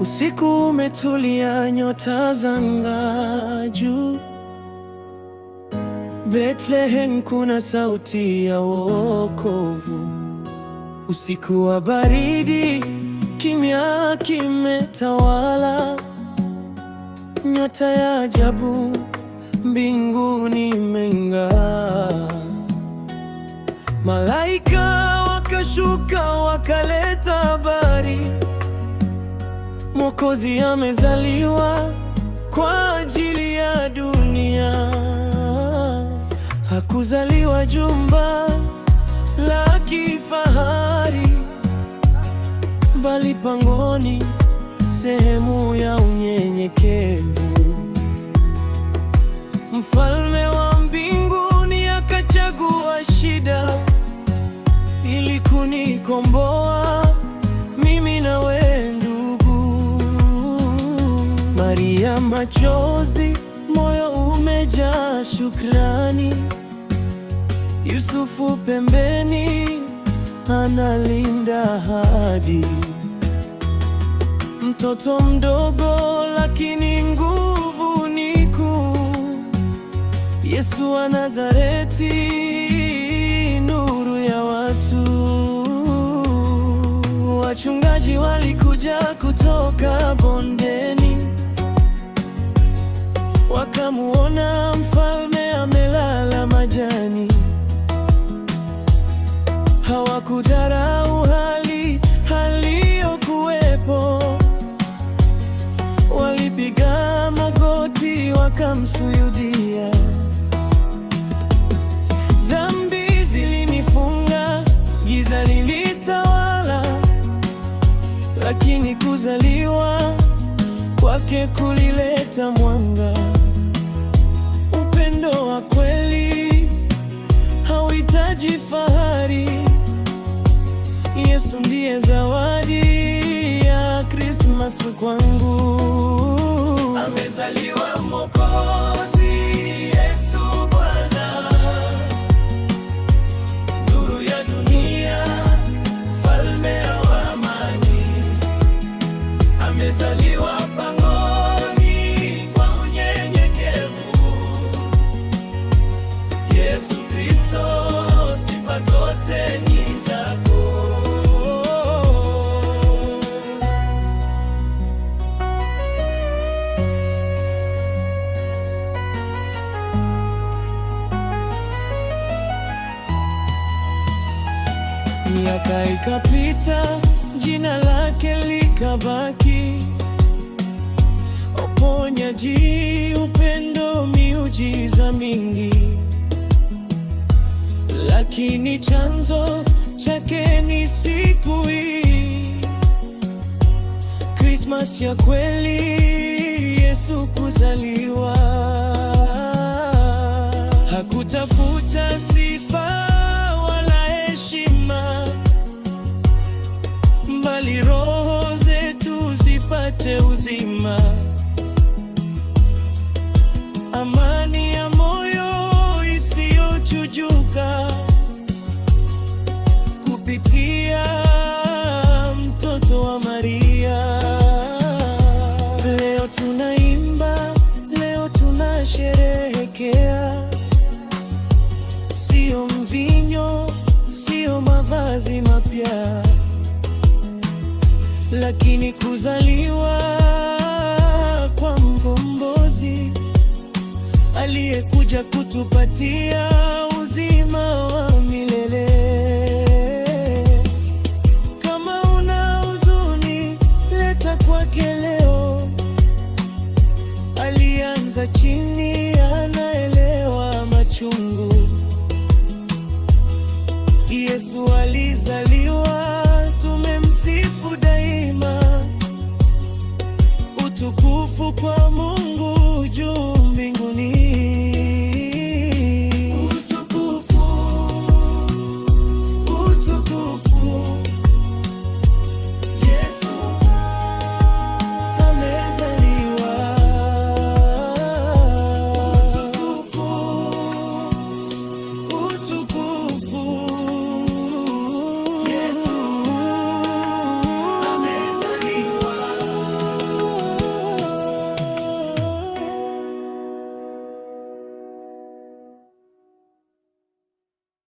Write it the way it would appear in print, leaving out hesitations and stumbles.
Usiku umetulia, nyota zang'aa juu. Bethlehem kuna sauti ya wokovu. Usiku wa baridi, kimya kimetawala. Nyota ya ajabu mbinguni imeng'aa. Malaika wakashuka wakaleta habari, Mwokozi amezaliwa kwa ajili ya dunia. Hakuzaliwa jumba la kifahari, bali pangoni, sehemu ya unyenyekevu. Mfalme wa mbinguni akachagua shida ili kunikomboa mimi na wewe ndugu. Maria machozi, moyo umejaa shukrani. Yusufu pembeni analinda ahadi. Mtoto mdogo lakini nguvu ni kuu. Yesu wa Nazareti, nuru ya watu. Wachungaji walikuja kutoka bondeni, wakamuona mfalme amelala majani. Hawakudharau hali aliyokuwepo, walipiga magoti wakamsujudia. Dhambi zilinifunga, giza lilitawala, lakini kuzaliwa kwake kulileta mwanga. Upendo wa kweli hauhitaji fahari. Yesu ndiye zawadi ya Krismasi kwangu. Amezaliwa Mwokozi, Yesu Bwana, nuru ya dunia, mfalme wa amani. Amezaliwa pangoni kwa unyenyekevu. Yesu Kristo, sifa zote ni zako. Miaka ikapita, jina lake likabaki. Uponyaji, upendo, miujiza mingi, lakini chanzo chake ni siku hii. Krismasi ya kweli, Yesu kuzaliwa. Hakutafuta sifa wala heshima, bali roho zetu zipate uzima. Amani ya moyo isiyochujuka kupitia mtoto wa Maria. Leo tunaimba, leo tunasherehekea. Sio mvinyo, sio mavazi mapya, lakini kuzaliwa kwa mkombozi aliyekuja kutupatia uzima.